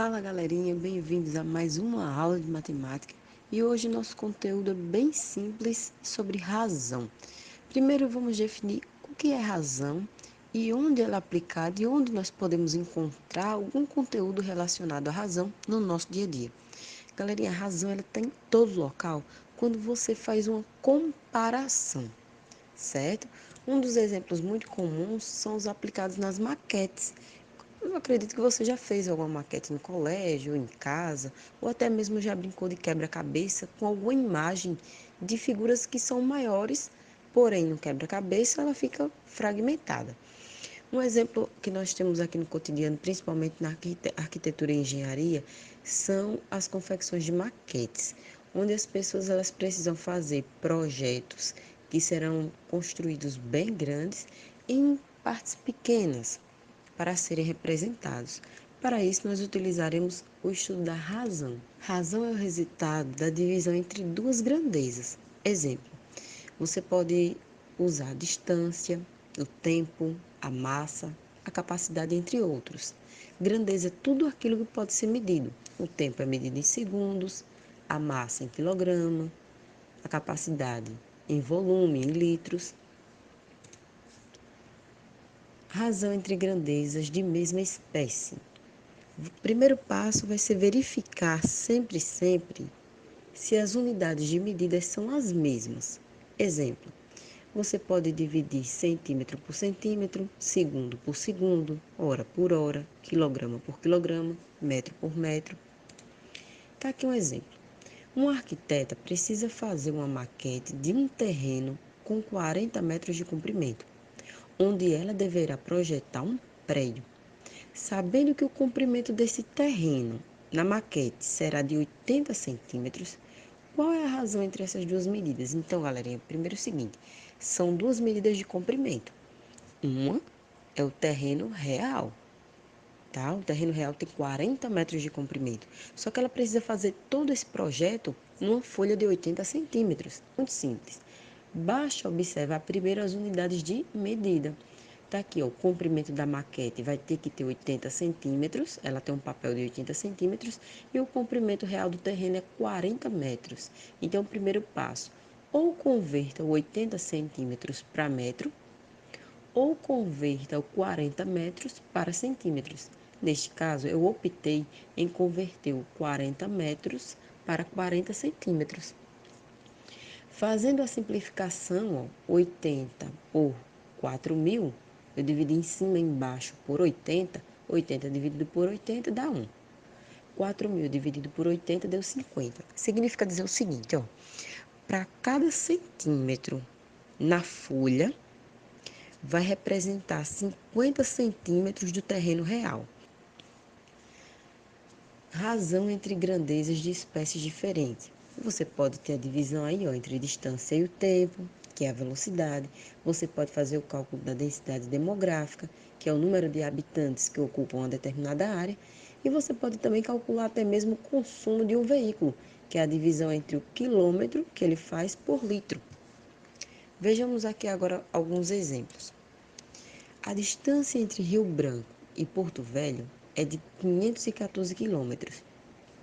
Fala galerinha, bem-vindos a mais uma aula de matemática e hoje nosso conteúdo é bem simples sobre razão. Primeiro vamos definir o que é razão e onde ela é aplicada e onde nós podemos encontrar algum conteúdo relacionado à razão no nosso dia a dia. Galerinha, a razão ela está em todo local quando você faz uma comparação, certo? Um dos exemplos muito comuns são os aplicados nas maquetes. Eu acredito que você já fez alguma maquete no colégio, ou em casa, ou até mesmo já brincou de quebra-cabeça com alguma imagem de figuras que são maiores, porém no quebra-cabeça ela fica fragmentada. Um exemplo que nós temos aqui no cotidiano, principalmente na arquitetura e engenharia, são as confecções de maquetes, onde as pessoas elas precisam fazer projetos que serão construídos bem grandes em partes pequenas para serem representados. Para isso, nós utilizaremos o estudo da razão. Razão é o resultado da divisão entre duas grandezas. Exemplo, você pode usar a distância, o tempo, a massa, a capacidade, entre outros. Grandeza é tudo aquilo que pode ser medido. O tempo é medido em segundos, a massa em quilograma, a capacidade em volume, em litros. Razão entre grandezas de mesma espécie. O primeiro passo vai ser verificar sempre, se as unidades de medidas são as mesmas. Exemplo, você pode dividir centímetro por centímetro, segundo por segundo, hora por hora, quilograma por quilograma, metro por metro. Está aqui um exemplo. Uma arquiteta precisa fazer uma maquete de um terreno com 40 metros de comprimento, onde ela deverá projetar um prédio. Sabendo que o comprimento desse terreno na maquete será de 80 centímetros, qual é a razão entre essas duas medidas? Então, galerinha, primeiro é o seguinte, são duas medidas de comprimento. Uma é o terreno real, tá? O terreno real tem 40 metros de comprimento, só que ela precisa fazer todo esse projeto numa folha de 80 centímetros. Muito simples. Basta observar primeiro as unidades de medida. Tá aqui, ó, o comprimento da maquete vai ter que ter 80 centímetros, ela tem um papel de 80 centímetros, e o comprimento real do terreno é 40 metros. Então, o primeiro passo, ou converta o 80 centímetros para metro, ou converta o 40 metros para centímetros. Neste caso, eu optei em converter o 40 metros para 40 centímetros. Fazendo a simplificação, ó, 80 por 4.000, eu dividi em cima e embaixo por 80, 80 dividido por 80 dá 1. 4.000 dividido por 80 deu 50. Significa dizer o seguinte, ó, para cada centímetro na folha, vai representar 50 centímetros do terreno real. Razão entre grandezas de espécies diferentes. Você pode ter a divisão aí, ó, entre distância e o tempo, que é a velocidade. Você pode fazer o cálculo da densidade demográfica, que é o número de habitantes que ocupam uma determinada área. E você pode também calcular até mesmo o consumo de um veículo, que é a divisão entre o quilômetro que ele faz por litro. Vejamos aqui agora alguns exemplos. A distância entre Rio Branco e Porto Velho é de 514 quilômetros.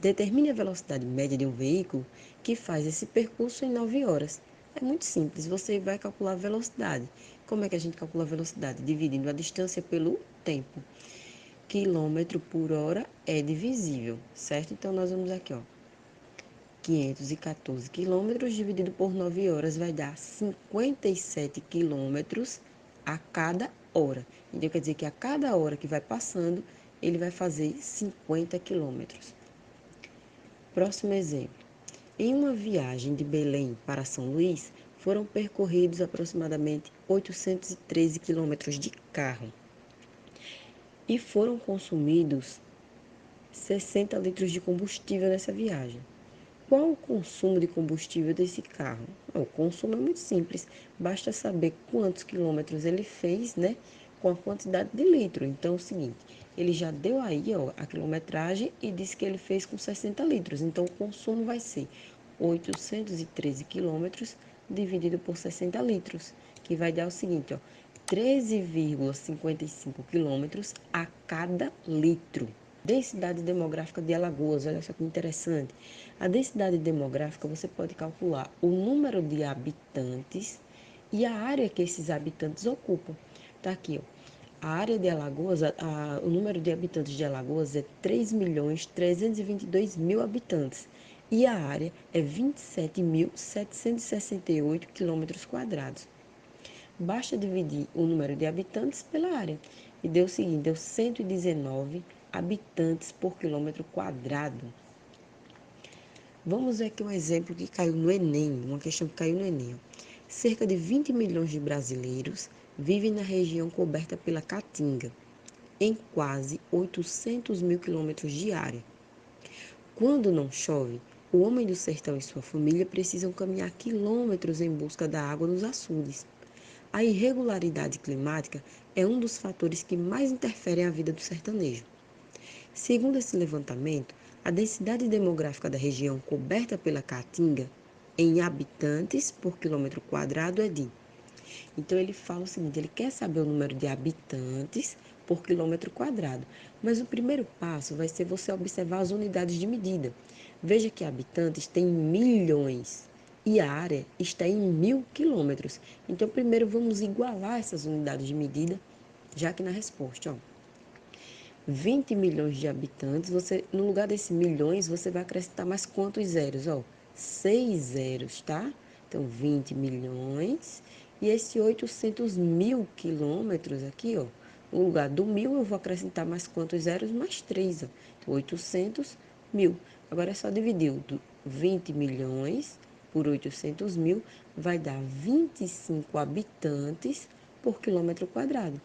Determine a velocidade média de um veículo que faz esse percurso em 9 horas. É muito simples, você vai calcular a velocidade. Como é que a gente calcula a velocidade? Dividindo a distância pelo tempo. Quilômetro por hora é divisível, certo? Então, nós vamos aqui, ó. 514 quilômetros dividido por 9 horas vai dar 57 quilômetros a cada hora. Então, quer dizer que a cada hora que vai passando, ele vai fazer 50 quilômetros. Próximo exemplo. Em uma viagem de Belém para São Luís, foram percorridos aproximadamente 813 quilômetros de carro e foram consumidos 60 litros de combustível nessa viagem. Qual o consumo de combustível desse carro? O consumo é muito simples, basta saber quantos quilômetros ele fez, né, com a quantidade de litro. Então, é o seguinte, ele já deu aí, ó, a quilometragem e disse que ele fez com 60 litros. Então, o consumo vai ser 813 quilômetros dividido por 60 litros, que vai dar o seguinte, ó, 13,55 quilômetros a cada litro. Densidade demográfica de Alagoas, olha só que interessante. A densidade demográfica você pode calcular o número de habitantes e a área que esses habitantes ocupam. Tá aqui, ó. A área de Alagoas, o número de habitantes de Alagoas é 3.322.000 habitantes e a área é 27.768 quilômetros quadrados. Basta dividir o número de habitantes pela área e deu o seguinte, deu 119 habitantes por quilômetro quadrado. Vamos ver aqui um exemplo que caiu no Enem, uma questão que caiu no Enem. Cerca de 20 milhões de brasileiros vivem na região coberta pela Caatinga, em quase 800 mil quilômetros de área. Quando não chove, o homem do sertão e sua família precisam caminhar quilômetros em busca da água nos açudes. A irregularidade climática é um dos fatores que mais interferem na vida do sertanejo. Segundo esse levantamento, a densidade demográfica da região coberta pela Caatinga em habitantes por quilômetro quadrado é de. Então ele fala o seguinte, ele quer saber o número de habitantes por quilômetro quadrado, mas o primeiro passo vai ser você observar as unidades de medida. Veja que habitantes tem milhões e a área está em 1.000 quilômetros. Então primeiro vamos igualar essas unidades de medida, já que na resposta, ó, 20 milhões de habitantes, você, no lugar desses milhões, você vai acrescentar mais quantos zeros? Ó, 6 zeros, tá? Então, 20 milhões. E esse 800 mil quilômetros aqui, ó, no lugar do 1.000, eu vou acrescentar mais quantos zeros? Mais 3, ó. Então, 800 mil. Agora é só dividir o 20 milhões por 800 mil, vai dar 25 habitantes por quilômetro quadrado.